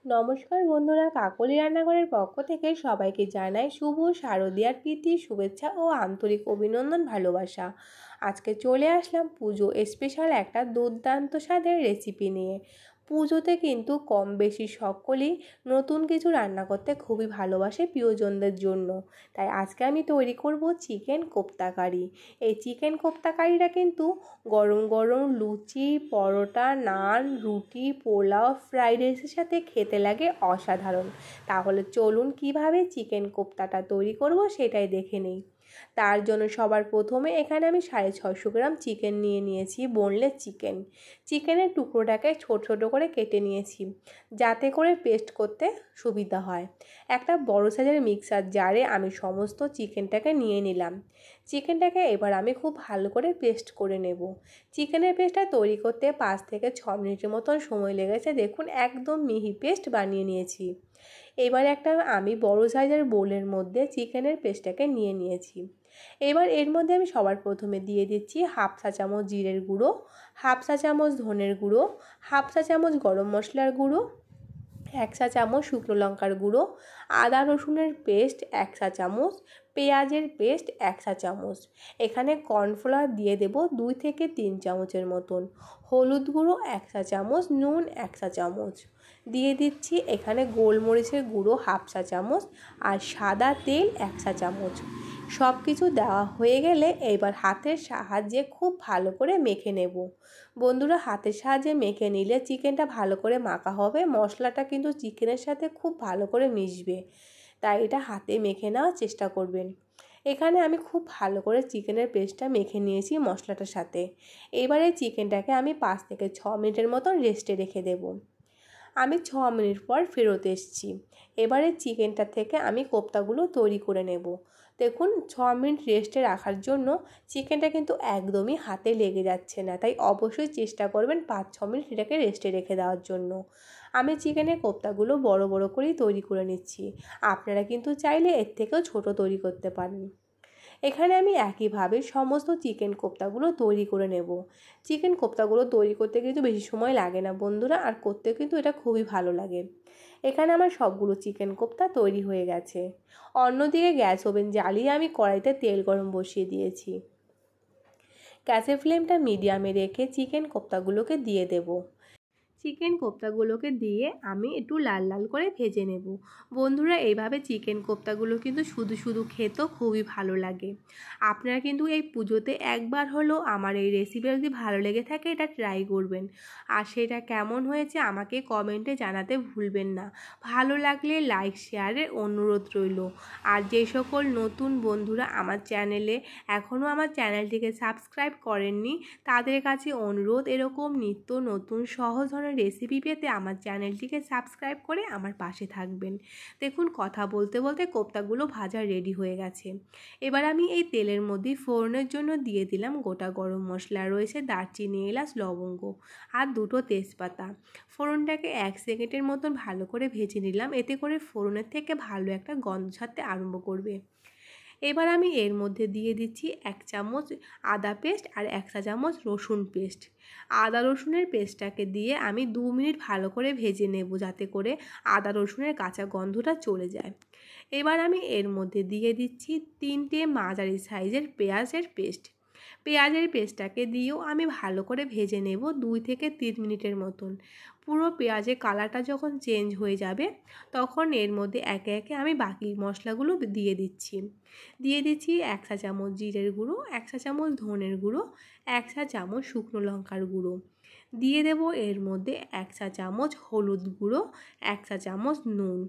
নমস্কার বন্ধুরা, কাকলি রান্নাঘরের পক্ষ থেকে সবাইকে জানাই শুভ শারদীয়ার প্রীতি শুভেচ্ছা ও আন্তরিক অভিনন্দন ভালোবাসা। আজকে চলে আসলাম পুজো স্পেশাল একটা দুর্দান্ত স্বাদের রেসিপি নিয়ে। পুজোতে কিন্তু কম বেশি সকলেই নতুন কিছু রান্না করতে খুবই ভালোবাসে প্রিয়জনদের জন্য। তাই আজকে আমি তৈরি করব চিকেন কোপ্তা কারি। এই চিকেন কোপ্তা কারিটা কিন্তু গরম গরম লুচি, পরোটা, নান, রুটি, পোলাও, ফ্রাইড রাইসের সাথে খেতে লাগে অসাধারণ। তাহলে চলুন কিভাবে চিকেন কোপ্তাটা তৈরি করব সেটাই দেখে নেই। তার জন্য সবার প্রথমে এখানে আমি 650 গ্রাম চিকেন নিয়েছি, বোনলেস চিকেন। চিকেনের টুকরোটাকে ছোট ছোট করে কেটে নিয়েছি যাতে করে পেস্ট করতে সুবিধা হয়। একটা বড় সাইজের মিক্সার জারে আমি সমস্ত চিকেনটাকে নিয়ে নিলাম। চিকেনটাকে এবার আমি খুব ভালো করে পেস্ট করে নেব। চিকেনের পেস্টটা তৈরি করতে 5 থেকে 6 মিনিটের মতন সময় লেগেছে। দেখুন একদম মিহি পেস্ট বানিয়ে নিয়েছি। এবার একটা আমি বড় সাইজের বোলের মধ্যে চিকেনের পেস্টটাকে নিয়ে নিয়েছি। এবার এর মধ্যে আমি সবার প্রথমে দিয়ে দিচ্ছি হাফ চা চামচ জিরের গুঁড়ো, হাফ চা চামচ ধনের গুঁড়ো, হাফ চা চামচ গরম মশলার গুঁড়ো, 1 চা চামচ শুকনো লঙ্কার গুঁড়ো, আদা রসুনের পেস্ট 1 চা চামচ, পেঁয়াজের পেস্ট 1 চা চামচ। এখানে কর্নফ্লাওয়ার দিয়ে দেব 2 থেকে 3 চামচের মতন, হলুদ গুঁড়ো 1 চা চামচ, নুন 1 চা চামচ। দিয়ে দিচ্ছি এখানে গোলমরিচের গুঁড়ো হাফ চা চামচ আর সাদা তেল 1 চা চামচ। সব কিছু দেওয়া হয়ে গেলে এবার হাতের সাহায্যে খুব ভালো করে মেখে নেব। বন্ধুরা, হাতের সাহায্যে মেখে নিলে চিকেনটা ভালো করে মাখা হবে, মশলাটা কিন্তু চিকেনের সাথে খুব ভালো করে মিশবে। তাই এটা হাতে মেখে নেওয়ার চেষ্টা করবেন। এখানে আমি খুব ভালো করে চিকেনের পেস্টটা মেখে নিয়েছি মশলাটার সাথে। এবারে চিকেনটাকে আমি 5 থেকে 6 মিনিটের মতন রেস্টে রেখে দেব। আমি 6 মিনিট পর ফেরত এসেছি। এবারে চিকেনটা থেকে আমি কোপ্তাগুলো তৈরি করে নেব। দেখুন 6 মিনিট রেস্টে রাখার জন্য চিকেনটা কিন্তু একদমই হাতে লেগে যাচ্ছে না, তাই অবশ্যই চেষ্টা করবেন 5-6 মিনিট এটাকে রেস্টে রেখে দেওয়ার জন্য। আমি চিকেনের কোপ্তাগুলো বড় বড় করেই তৈরি করে নিচ্ছি। আপনারা কিন্তু চাইলে এর থেকেও ছোট তৈরি করতে পারেন। এখানে আমি একইভাবে সমস্ত চিকেন কোপ্তাগুলো তৈরি করে নেব। চিকেন কোপ্তাগুলো তৈরি করতে কিন্তু বেশি সময় লাগে না বন্ধুরা, আর করতে কিন্তু এটা খুবই ভালো লাগে। এখানে আমার সবগুলো চিকেন কোপ্তা তৈরি হয়ে গেছে। অন্যদিকে গ্যাস ওভেন জ্বালিয়ে আমি কড়াইতে তেল গরম বসিয়ে দিয়েছি। গ্যাসের ফ্লেমটা মিডিয়ামে রেখে চিকেন কোপ্তাগুলোকে দিয়ে দেব। চিকেন কোপ্তাগুলোকে দিয়ে আমি একটু লাল লাল করে ভেজে নেব। বন্ধুরা, এইভাবে চিকেন কোপ্তাগুলো কিন্তু শুধু শুধু খেতেও খুবই ভালো লাগে। আপনারা কিন্তু এই পুজোতে একবার হলেও আমার এই রেসিপি যদি ভালো লেগে থাকে এটা ট্রাই করবেন। আর সেটা কেমন হয়েছে আমাকে কমেন্টে জানাতে ভুলবেন না। ভালো লাগলে লাইক শেয়ারের অনুরোধ রইল। আর যে সকল নতুন বন্ধুরা আমার চ্যানেলে এখনও আমার চ্যানেলটিকে সাবস্ক্রাইব করেননি তাদের কাছে অনুরোধ, এরকম নিত্য নতুন সহজ ধরনের রেসিপি পেতে আমার চ্যানেলটিকে সাবস্ক্রাইব করে আমার পাশে থাকবেন। দেখুন কথা বলতে বলতে কোপ্তাগুলো ভাজা রেডি হয়ে গেছে। এবার আমি এই তেলের মধ্যে ফোড়নের জন্য দিয়ে দিলাম গোটা গরম মশলা, রয়েছে দারচিনি, এলাচ, লবঙ্গ আর 2টো তেজপাতা। ফোড়নটাকে 1 সেকেন্ডের মতন ভালো করে ভেজে নিলাম, এতে করে ফোড়নের থেকে ভালো একটা গন্ধ ছাড়তে আরম্ভ করবে। এবার আমি এর মধ্যে দিয়ে দিচ্ছি 1 চামচ আদা পেস্ট আর 1 চা চামচ রসুন পেস্ট। আদা রসুনের পেস্টটাকে দিয়ে আমি 2 মিনিট ভালো করে ভেজে নেব যাতে করে আদা রসুনের কাঁচা গন্ধটা চলে যায়। এবার আমি এর মধ্যে দিয়ে দিচ্ছি 3টে মাঝারি সাইজের পেঁয়াজের পেস্ট। পেঁয়াজের পেস্টটাকে দিয়েও আমি ভালো করে ভেজে নেব 2 থেকে 3 মিনিটের মতন। পুরো পেঁয়াজের কালারটা যখন চেঞ্জ হয়ে যাবে তখন এর মধ্যে একে একে আমি বাকি মশলাগুলো দিয়ে দিচ্ছি। 1 চা চামচ জিরের গুঁড়ো, 1 চা চামচ ধনের গুঁড়ো, 1 চা চামচ শুকনো লঙ্কার গুঁড়ো। দিয়ে দেব এর মধ্যে 1 চা চামচ হলুদ গুঁড়ো, 1 চা চামচ নুন।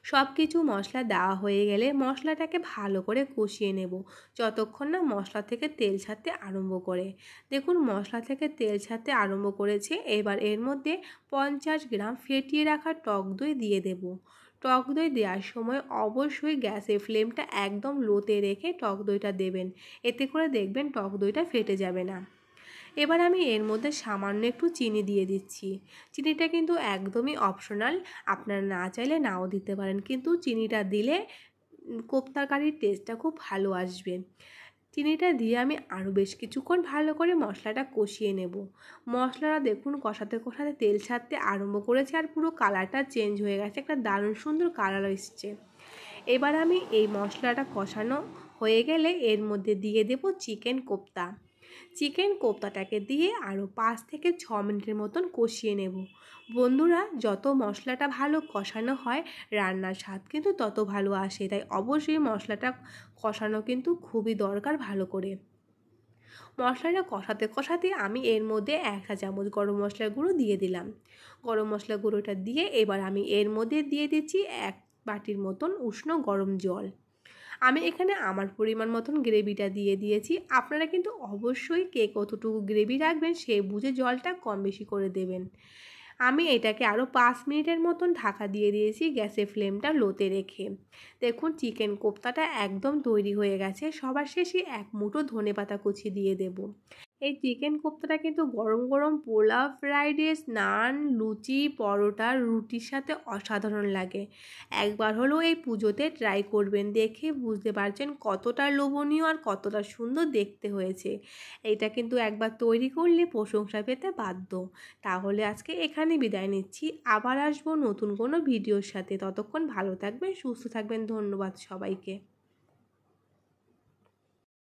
সব কিছু মশলা দেওয়া হয়ে গেলে মশলাটাকে ভালো করে কষিয়ে নেব যতক্ষণ না মশলা থেকে তেল ছাড়তে আরম্ভ করে। দেখুন মশলা থেকে তেল ছাড়তে আরম্ভ করেছে। এবার এর মধ্যে 50 গ্রাম ফেটিয়ে রাখা টক দই দিয়ে দেব। টক দই দেওয়ার সময় অবশ্যই গ্যাসের ফ্লেমটা একদম লোতে রেখে টক দইটা দেবেন, এতে করে দেখবেন টক দইটা ফেটে যাবে না। এবার আমি এর মধ্যে সামান্য একটু চিনি দিয়ে দিচ্ছি। চিনিটা কিন্তু একদমই অপশনাল, আপনারা না চাইলে নাও দিতে পারেন, কিন্তু চিনিটা দিলে কোপ্তা কারির টেস্টটা খুব ভালো আসবে। চিনিটা দিয়ে আমি আরও বেশ কিছুক্ষণ ভালো করে মশলাটা কষিয়ে নেব। মশলাটা দেখুন কষাতে কষাতে তেল ছাড়তে আরম্ভ করেছে আর পুরো কালারটা চেঞ্জ হয়ে গেছে, একটা দারুণ সুন্দর কালার এসছে। এবার আমি এই মশলাটা কষানো হয়ে গেলে এর মধ্যে দিয়ে দেব চিকেন কোপ্তা। চিকেন কোপ্তাটাকে দিয়ে আরও 5 থেকে 6 মিনিটের মতন কষিয়ে নেব। বন্ধুরা, যত মশলাটা ভালো কষানো হয় রান্নার স্বাদ কিন্তু তত ভালো আসে, তাই অবশ্যই মশলাটা কষানো কিন্তু খুবই দরকার ভালো করে। মশলাটা কষাতে কষাতে আমি এর মধ্যে 1 চা চামচ গরম মশলার গুঁড়ো দিয়ে দিলাম। গরম মশলা গুঁড়োটা দিয়ে এবার আমি এর মধ্যে দিয়ে দিচ্ছি 1 বাটির মতন উষ্ণ গরম জল। আমি এখানে আমার পরিমাণ মতন গ্রেভিটা দিয়ে দিয়েছি। আপনারা কিন্তু অবশ্যই কে কতটুকু গ্রেভি রাখবেন সেই বুঝে জলটা কম বেশি করে দেবেন। আমি এটাকে আরও 5 মিনিটের মতন ঢাকা দিয়ে দিয়েছি গ্যাসের ফ্লেমটা লোতে রেখে। দেখুন চিকেন কোপ্তাটা একদম তৈরি হয়ে গেছে। সবার শেষে 1 মুঠো ধনেপাতা কুচি দিয়ে দেব। এই চিকেন কোপ্তাটা কিন্তু গরম গরম পোলাও, ফ্রাইড রাইস, নান, লুচি, পরোটা, রুটির সাথে অসাধারণ লাগে। একবার হলেও এই পুজোতে ট্রাই করবেন, দেখে বুঝতে পারছেন কতটা লোভনীয় আর কতটা সুন্দর দেখতে হয়েছে। এটা কিন্তু একবার তৈরি করলে প্রশংসা পেতে বাধ্য। তাহলে আজকে এখানে বিদায় নিচ্ছি, আবার আসবো নতুন কোনো ভিডিওর সাথে। ততক্ষণ ভালো থাকবেন, সুস্থ থাকবেন। ধন্যবাদ সবাইকে।